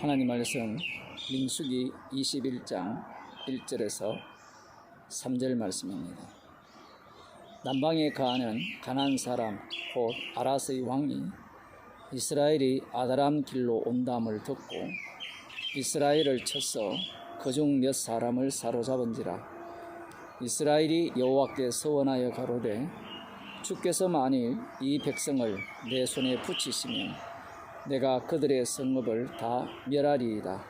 하나님 말씀 민수기 21장 1절에서 3절 말씀입니다. 남방에 거하는 가나안 사람 곧 아랏의 왕이 이스라엘이 아다람 길로 온담을 듣고 이스라엘을 쳐서 그중 몇 사람을 사로잡은지라. 이스라엘이 여호와께 서원하여 가로되 주께서 만일 이 백성을 내 손에 붙이시면 내가 그들의 성읍을 다 멸하리이다.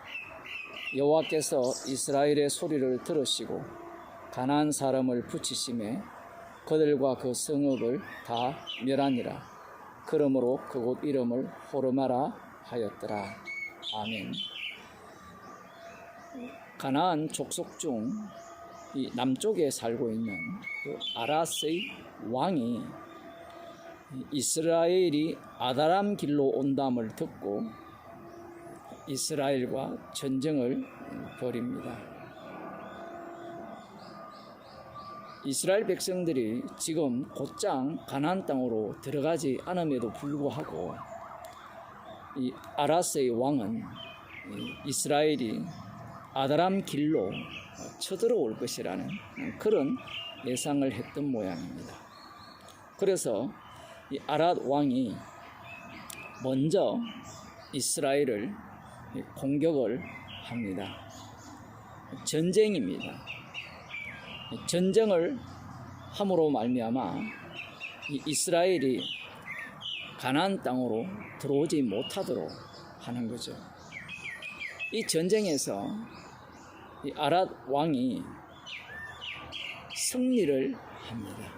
여호와께서 이스라엘의 소리를 들으시고 가나안 사람을 붙이심에 그들과 그 성읍을 다 멸하니라. 그러므로 그곳 이름을 호르마라 하였더라. 아멘. 가나안 족속 중 이 남쪽에 살고 있는 그 아랏의 왕이 이스라엘이 아다람 길로 온담을 듣고 이스라엘과 전쟁을 벌입니다. 이스라엘 백성들이 지금 곧장 가나안 땅으로 들어가지 않음에도 불구하고 이 아랏의 왕은 이스라엘이 아다람 길로 쳐들어올 것이라는 그런 예상을 했던 모양입니다. 그래서 이 아랏 왕이 먼저 이스라엘을 공격을 합니다. 전쟁입니다. 전쟁을 함으로 말미암아 이스라엘이 가나안 땅으로 들어오지 못하도록 하는 거죠. 이 전쟁에서 이 아랏 왕이 승리를 합니다.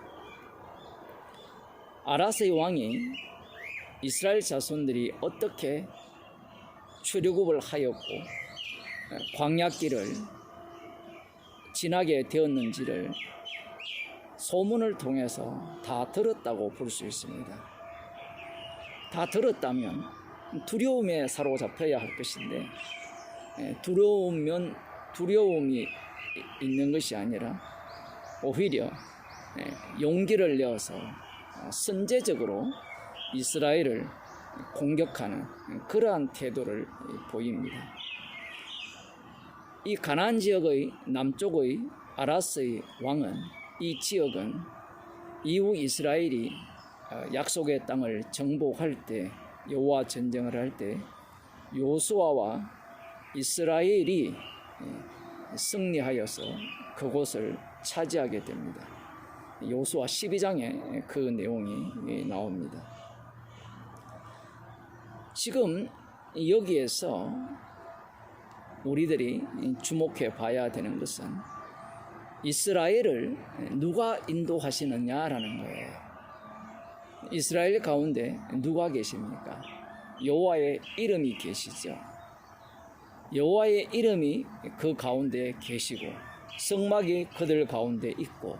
아랏의 왕이 이스라엘 자손들이 어떻게 출애굽을 하였고 광야길을 지나게 되었는지를 소문을 통해서 다 들었다고 볼 수 있습니다. 다 들었다면 두려움에 사로잡혀야 할 것인데 두려움이 있는 것이 아니라 오히려 용기를 내어서 선제적으로 이스라엘을 공격하는 그러한 태도를 보입니다. 이 가나안 지역의 남쪽의 아랏의 왕은 이 지역은 이후 이스라엘이 약속의 땅을 정복할 때 여호와 전쟁을 할 때 요수아와 이스라엘이 승리하여서 그곳을 차지하게 됩니다. 요수아 12장에 그 내용이 나옵니다. 지금 여기에서 우리들이 주목해 봐야 되는 것은 이스라엘을 누가 인도하시느냐라는 거예요. 이스라엘 가운데 누가 계십니까? 여호와의 이름이 계시죠. 여호와의 이름이 그 가운데 계시고 성막이 그들 가운데 있고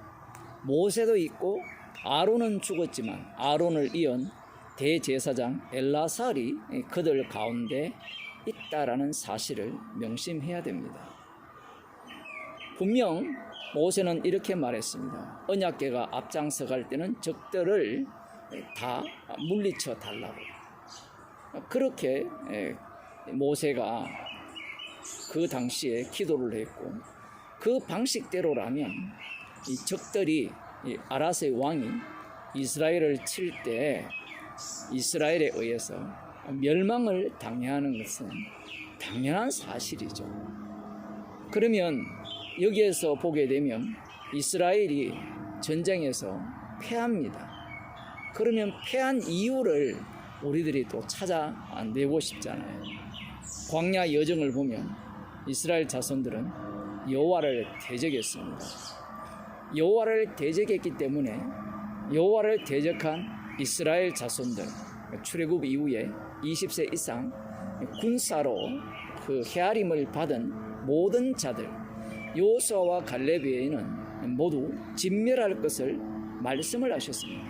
모세도 있고 아론은 죽었지만 아론을 이은 대제사장 엘라살이 그들 가운데 있다라는 사실을 명심해야 됩니다. 분명 모세는 이렇게 말했습니다. 언약궤가 앞장서 갈 때는 적들을 다 물리쳐 달라고. 그렇게 모세가 그 당시에 기도를 했고 그 방식대로라면 이 적들이 이 아랏의 왕이 이스라엘을 칠 때 이스라엘에 의해서 멸망을 당해하는 것은 당연한 사실이죠. 그러면 여기에서 보게 되면 이스라엘이 전쟁에서 패합니다. 그러면 패한 이유를 우리들이 또 찾아내고 싶잖아요. 광야 여정을 보면 이스라엘 자손들은 여호와를 대적했습니다. 여호와를 대적했기 때문에 여호와를 대적한 이스라엘 자손들, 출애굽 이후에 20세 이상 군사로 그 헤아림을 받은 모든 자들, 여호수아와 갈렙 외에는 모두 진멸할 것을 말씀을 하셨습니다.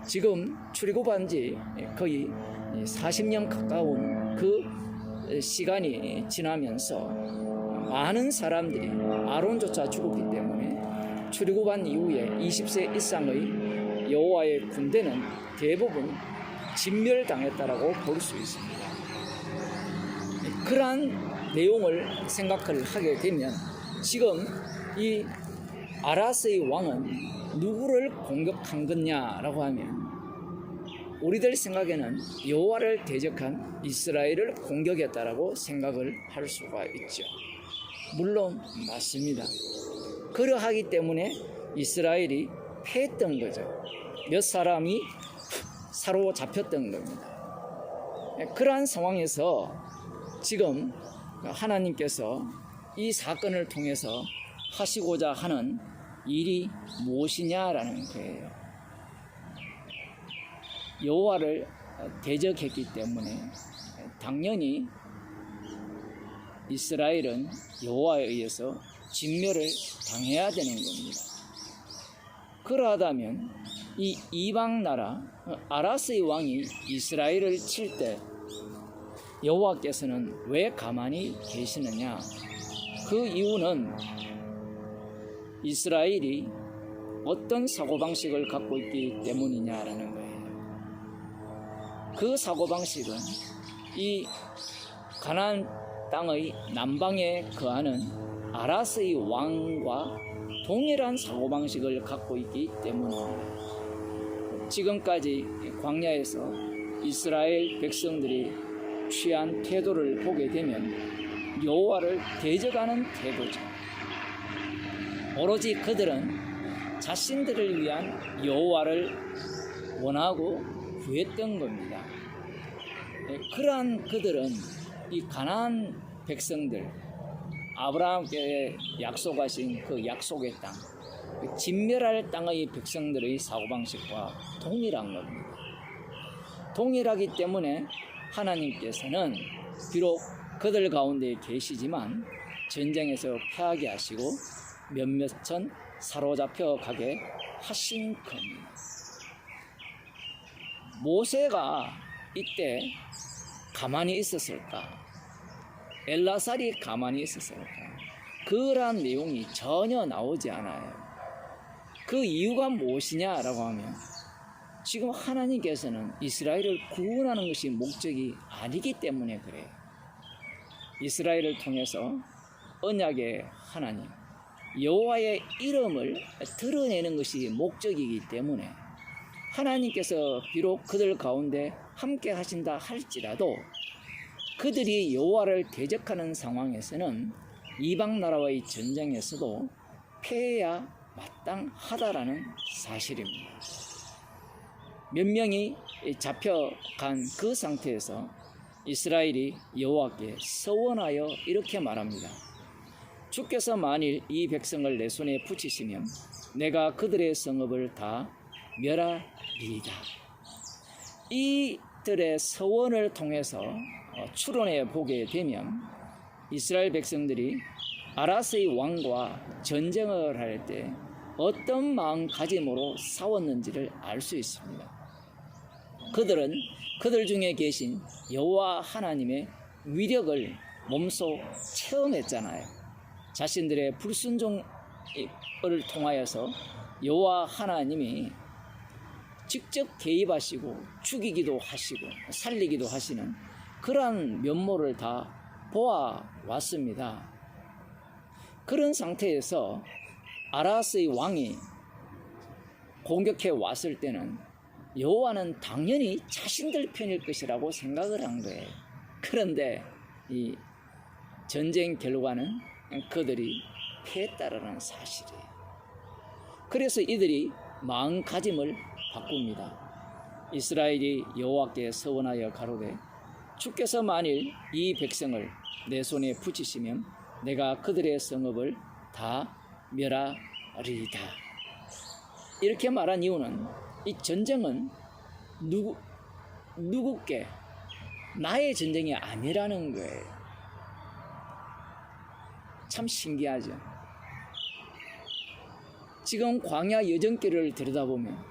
지금 출애굽한 지 거의 40년 가까운 그 시간이 지나면서 많은 사람들이 아론조차 죽었기 때문에 출애굽한 이후에 20세 이상의 여호와의 군대는 대부분 진멸당했다라고 볼 수 있습니다. 그러한 내용을 생각을 하게 되면 지금 이 아라스의 왕은 누구를 공격한 거냐라고 하면 우리들 생각에는 여호와를 대적한 이스라엘을 공격했다라고 생각을 할 수가 있죠. 물론 맞습니다. 그러하기 때문에 이스라엘이 패했던 거죠. 몇 사람이 사로잡혔던 겁니다. 그러한 상황에서 지금 하나님께서 이 사건을 통해서 하시고자 하는 일이 무엇이냐라는 거예요. 여호와를 대적했기 때문에 당연히 이스라엘은 여호와에 의해서 진멸을 당해야 되는 겁니다. 그러하다면 이 이방 나라 아라스의 왕이 이스라엘을 칠 때 여호와께서는 왜 가만히 계시느냐? 그 이유는 이스라엘이 어떤 사고방식을 갖고 있기 때문이냐라는 거예요. 그 사고방식은 이 가나안 땅의 남방에 거하는 아라스의 왕과 동일한 사고방식을 갖고 있기 때문입니다. 지금까지 광야에서 이스라엘 백성들이 취한 태도를 보게 되면 여호와를 대적하는 태도죠. 오로지 그들은 자신들을 위한 여호와를 원하고 구했던 겁니다. 그러한 그들은 이 가나안 백성들, 아브라함께 약속하신 그 약속의 땅, 진멸할 땅의 백성들의 사고방식과 동일한 겁니다. 동일하기 때문에 하나님께서는 비록 그들 가운데 계시지만 전쟁에서 패하게 하시고 몇몇은 사로잡혀 가게 하신 겁니다. 모세가 이때 가만히 있었을까? 엘라살이 가만히 있었을까? 그러한 내용이 전혀 나오지 않아요. 그 이유가 무엇이냐라고 하면 지금 하나님께서는 이스라엘을 구원하는 것이 목적이 아니기 때문에 그래요. 이스라엘을 통해서 언약의 하나님 여호와의 이름을 드러내는 것이 목적이기 때문에 하나님께서 비록 그들 가운데 함께 하신다 할지라도 그들이 여호와를 대적하는 상황에서는 이방 나라와의 전쟁에서도 패해야 마땅하다라는 사실입니다. 몇 명이 잡혀간 그 상태에서 이스라엘이 여호와께 서원하여 이렇게 말합니다. 주께서 만일 이 백성을 내 손에 붙이시면 내가 그들의 성읍을 다 멸하리이다. 이들의 서원을 통해서 추론해 보게 되면 이스라엘 백성들이 아라스의 왕과 전쟁을 할 때 어떤 마음가짐으로 싸웠는지를 알 수 있습니다. 그들은 그들 중에 계신 여호와 하나님의 위력을 몸소 체험했잖아요. 자신들의 불순종을 통하여서 여호와 하나님이 직접 개입하시고 죽이기도 하시고 살리기도 하시는 그러한 면모를 다 보아왔습니다. 그런 상태에서 아라스의 왕이 공격해 왔을 때는 여호와는 당연히 자신들 편일 것이라고 생각을 한 거예요. 그런데 이 전쟁 결과는 그들이 패했다라는 사실이에요. 그래서 이들이 마음가짐을 바꿉니다. 이스라엘이 여호와께 서원하여 가로되 주께서 만일 이 백성을 내 손에 붙이시면 내가 그들의 성읍을 다 멸하리이다. 이렇게 말한 이유는 이 전쟁은 누구께 나의 전쟁이 아니라는 거예요. 참 신기하죠. 지금 광야 여정길을 들여다보면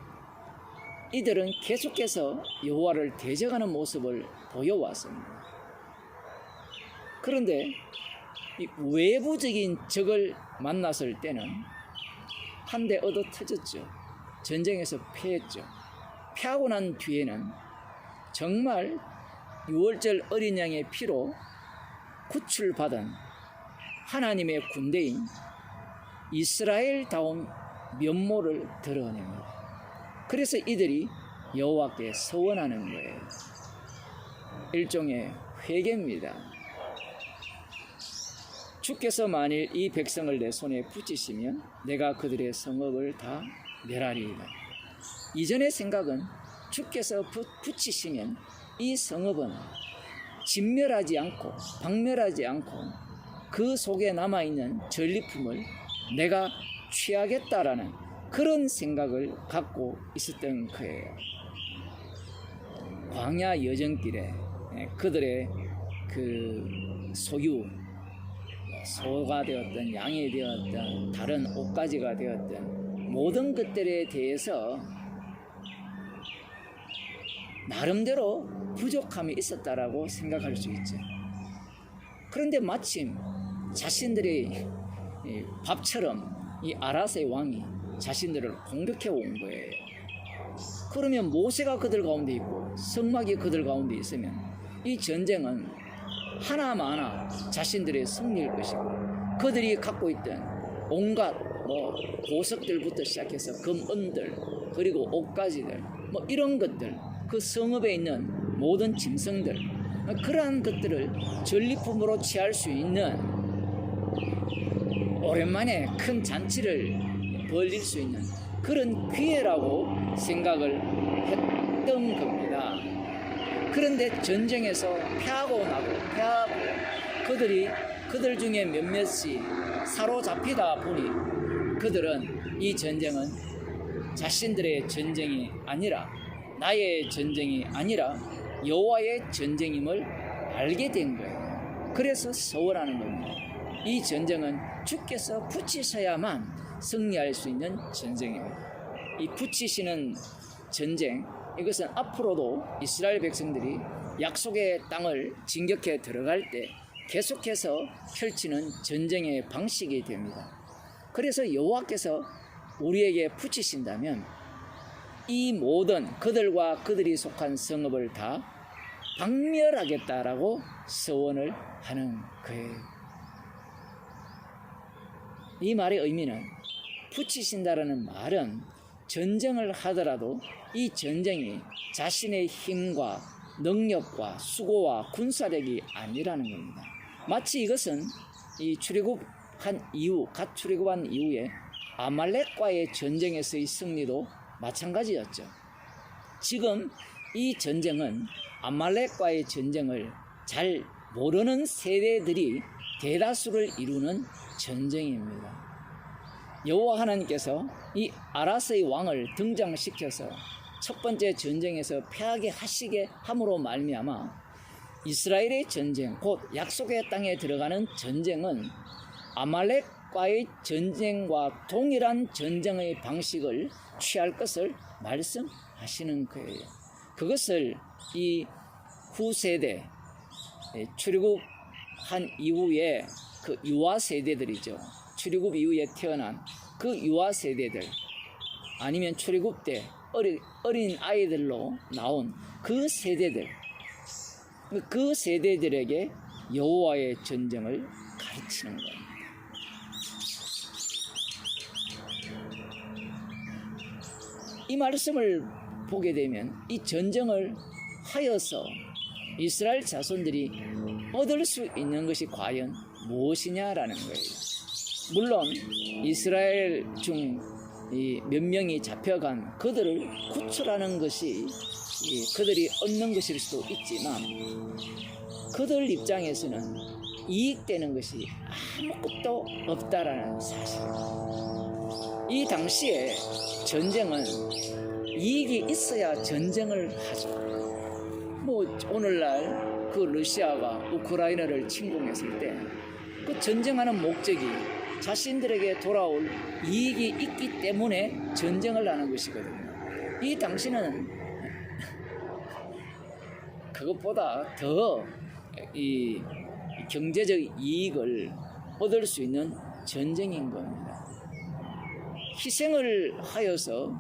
이들은 계속해서 여호와를 대적하는 모습을 보여왔습니다. 그런데 이 외부적인 적을 만났을 때는 한 대 얻어 터졌죠. 전쟁에서 패했죠. 패하고 난 뒤에는 정말 6월절 어린 양의 피로 구출받은 하나님의 군대인 이스라엘다운 면모를 드러냅니다. 그래서 이들이 여호와께 서원하는 거예요. 일종의 회개입니다. 주께서 만일 이 백성을 내 손에 붙이시면 내가 그들의 성읍을 다 멸하리이다. 이전의 생각은 주께서 붙이시면 이 성읍은 진멸하지 않고 박멸하지 않고 그 속에 남아있는 전리품을 내가 취하겠다라는 그런 생각을 갖고 있었던 거예요. 광야 여정길에 그들의 그 소유, 소가 되었든 양이 되었든 다른 옷가지가 되었든 모든 것들에 대해서 나름대로 부족함이 있었다라고 생각할 수 있죠. 그런데 마침 자신들의 밥처럼 이 아라스의 왕이 자신들을 공격해 온 거예요. 그러면 모세가 그들 가운데 있고 성막이 그들 가운데 있으면 이 전쟁은 하나마나 자신들의 승리일 것이고 그들이 갖고 있던 온갖 보석들부터 시작해서 금은들 그리고 옷가지들 이런 것들 그 성읍에 있는 모든 짐승들 그러한 것들을 전리품으로 취할 수 있는 오랜만에 큰 잔치를 벌릴 수 있는 그런 기회라고 생각을 했던 겁니다. 그런데 전쟁에서 패하고 그들 중에 몇몇이 사로잡히다 보니 그들은 이 전쟁은 자신들의 전쟁이 아니라 나의 전쟁이 아니라 여호와의 전쟁임을 알게 된 거예요. 그래서 서원하는 겁니다. 이 전쟁은 주께서 붙이셔야만 승리할 수 있는 전쟁입니다. 이 붙이시는 전쟁, 이것은 앞으로도 이스라엘 백성들이 약속의 땅을 진격해 들어갈 때 계속해서 펼치는 전쟁의 방식이 됩니다. 그래서 여호와께서 우리에게 붙이신다면 이 모든 그들과 그들이 속한 성읍을 다 박멸하겠다라고 서원을 하는 거예요. 이 말의 의미는 붙이신다라는 말은 전쟁을 하더라도 이 전쟁이 자신의 힘과 능력과 수고와 군사력이 아니라는 겁니다. 마치 이것은 이 갓 출애굽한 이후에 아말렉과의 전쟁에서의 승리도 마찬가지였죠. 지금 이 전쟁은 아말렉과의 전쟁을 잘 모르는 세대들이 대다수를 이루는 전쟁입니다. 여호와 하나님께서 이 아라스의 왕을 등장시켜서 첫 번째 전쟁에서 패하게 하시게 함으로 말미암아 이스라엘의 전쟁, 곧 약속의 땅에 들어가는 전쟁은 아말렉과의 전쟁과 동일한 전쟁의 방식을 취할 것을 말씀하시는 거예요. 그것을 이 후세대, 출애굽한 이후에 그 유아 세대들이죠. 출애굽 이후에 태어난 그 유아 세대들, 아니면 출애굽 때 어린 아이들로 나온 그 세대들, 그 세대들에게 여호와의 전쟁을 가르치는 겁니다. 이 말씀을 보게 되면 이 전쟁을 하여서 이스라엘 자손들이 얻을 수 있는 것이 과연 무엇이냐라는 거예요. 물론 이스라엘 중 몇 명이 잡혀간 그들을 구출하는 것이 그들이 얻는 것일 수도 있지만 그들 입장에서는 이익되는 것이 아무것도 없다라는 사실. 이 당시에 전쟁은 이익이 있어야 전쟁을 하죠. 오늘날 그 러시아가 우크라이나를 침공했을 때 그 전쟁하는 목적이 자신들에게 돌아올 이익이 있기 때문에 전쟁을 하는 것이거든요. 이 당시는 그것보다 더 이 경제적 이익을 얻을 수 있는 전쟁인 겁니다. 희생을 하여서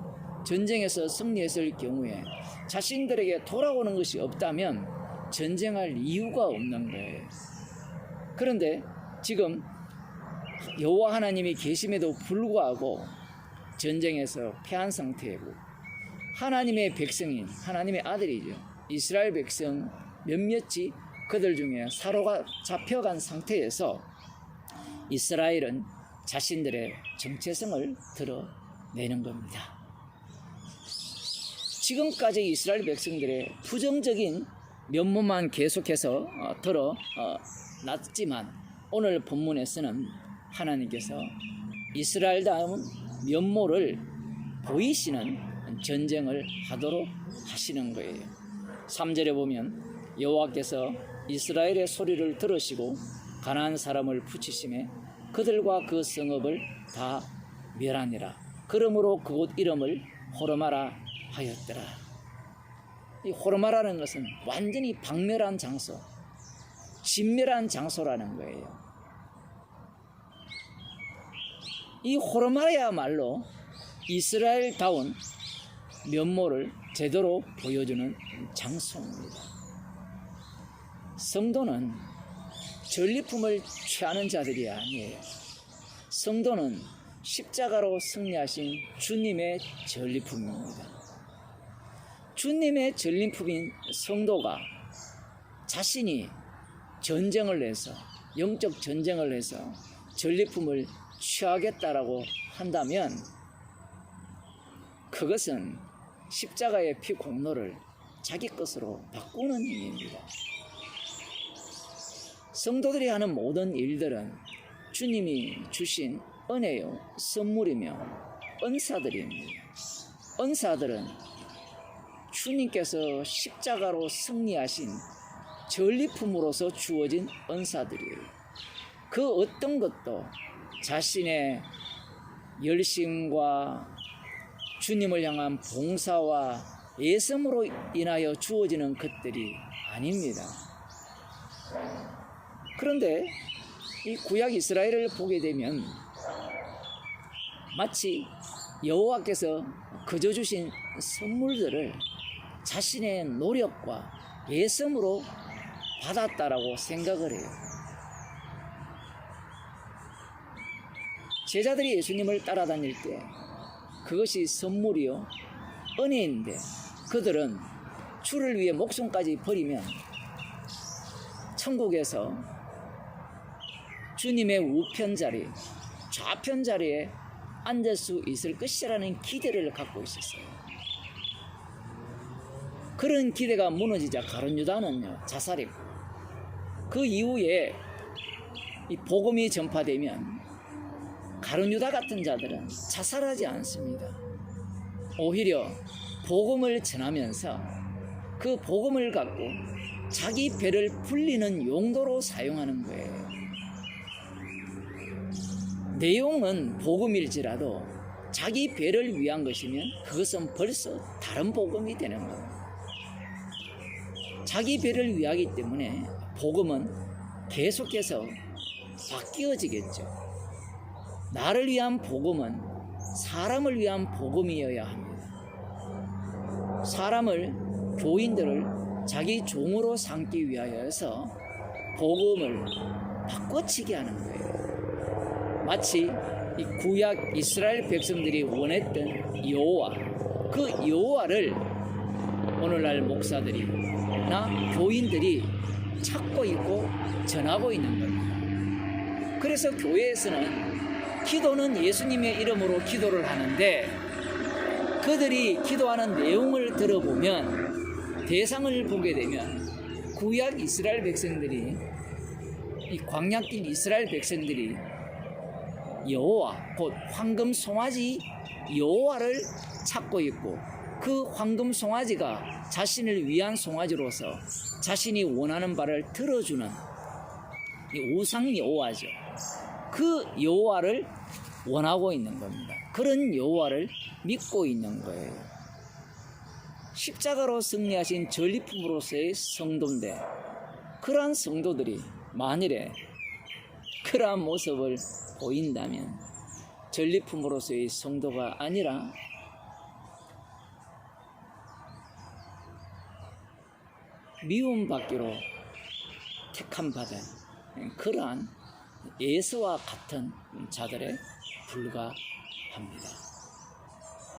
전쟁에서 승리했을 경우에 자신들에게 돌아오는 것이 없다면 전쟁할 이유가 없는 거예요. 그런데 지금 여호와 하나님이 계심에도 불구하고 전쟁에서 패한 상태이고, 하나님의 백성인, 하나님의 아들이죠, 이스라엘 백성 몇몇이 그들 중에 사로가 잡혀간 상태에서 이스라엘은 자신들의 정체성을 드러내는 겁니다. 지금까지 이스라엘 백성들의 부정적인 면모만 계속해서 드러났지만, 오늘 본문에서는 하나님께서 이스라엘다운 면모를 보이시는 전쟁을 하도록 하시는 거예요. 3절에 보면 여호와께서 이스라엘의 소리를 들으시고 가나안 사람을 붙이심에 그들과 그 성읍을 다 멸하니라. 그러므로 그곳 이름을 호르마라 하였더라. 이 호르마라는 것은 완전히 박멸한 장소, 진멸한 장소라는 거예요. 이 호르마야말로 이스라엘다운 면모를 제대로 보여주는 장소입니다. 성도는 전리품을 취하는 자들이 아니에요. 성도는 십자가로 승리하신 주님의 전리품입니다. 주님의 전리품인 성도가 자신이 전쟁을 해서, 영적 전쟁을 해서 전리품을 취하겠다라고 한다면 그것은 십자가의 피 공로를 자기 것으로 바꾸는 일입니다. 성도들이 하는 모든 일들은 주님이 주신 은혜요, 선물이며 은사들입니다. 은사들은 주님께서 십자가로 승리하신 전리품으로서 주어진 은사들이에요. 그 어떤 것도 자신의 열심과 주님을 향한 봉사와 애씀으로 인하여 주어지는 것들이 아닙니다. 그런데 이 구약 이스라엘을 보게 되면 마치 여호와께서 거저 주신 선물들을 자신의 노력과 애씀으로 받았다라고 생각을 해요. 제자들이 예수님을 따라다닐 때 그것이 선물이요, 은혜인데 그들은 주를 위해 목숨까지 버리면 천국에서 주님의 우편 자리, 좌편 자리에 앉을 수 있을 것이라는 기대를 갖고 있었어요. 그런 기대가 무너지자 가룟 유다는요, 자살했고, 그 이후에 이 복음이 전파되면 가룟 유다 같은 자들은 자살하지 않습니다. 오히려 복음을 전하면서 그 복음을 갖고 자기 배를 불리는 용도로 사용하는 거예요. 내용은 복음일지라도 자기 배를 위한 것이면 그것은 벌써 다른 복음이 되는 거예요. 자기 배를 위하기 때문에 복음은 계속해서 바뀌어지겠죠. 나를 위한 복음은 사람을 위한 복음이어야 합니다. 사람을, 교인들을 자기 종으로 삼기 위하여서 복음을 바꿔치기 하는 거예요. 마치 이 구약 이스라엘 백성들이 원했던 여호와, 그 여호와를 오늘날 목사들이나 교인들이 찾고 있고 전하고 있는 겁니다. 그래서 교회에서는 기도는 예수님의 이름으로 기도를 하는데, 그들이 기도하는 내용을 들어보면, 대상을 보게 되면 구약 이스라엘 백성들이, 이 광야길 이스라엘 백성들이 여호와, 곧 황금 송아지 여호와를 찾고 있고, 그 황금 송아지가 자신을 위한 송아지로서 자신이 원하는 바를 들어주는 이 우상 여호와죠. 그 여호와를 원하고 있는 겁니다. 그런 여호와를 믿고 있는 거예요. 십자가로 승리하신 전리품으로서의 성도인데, 그러한 성도들이 만일에 그러한 모습을 보인다면 전리품으로서의 성도가 아니라 미움받기로 택함받은 그러한 예수와 같은 자들에 불과합니다.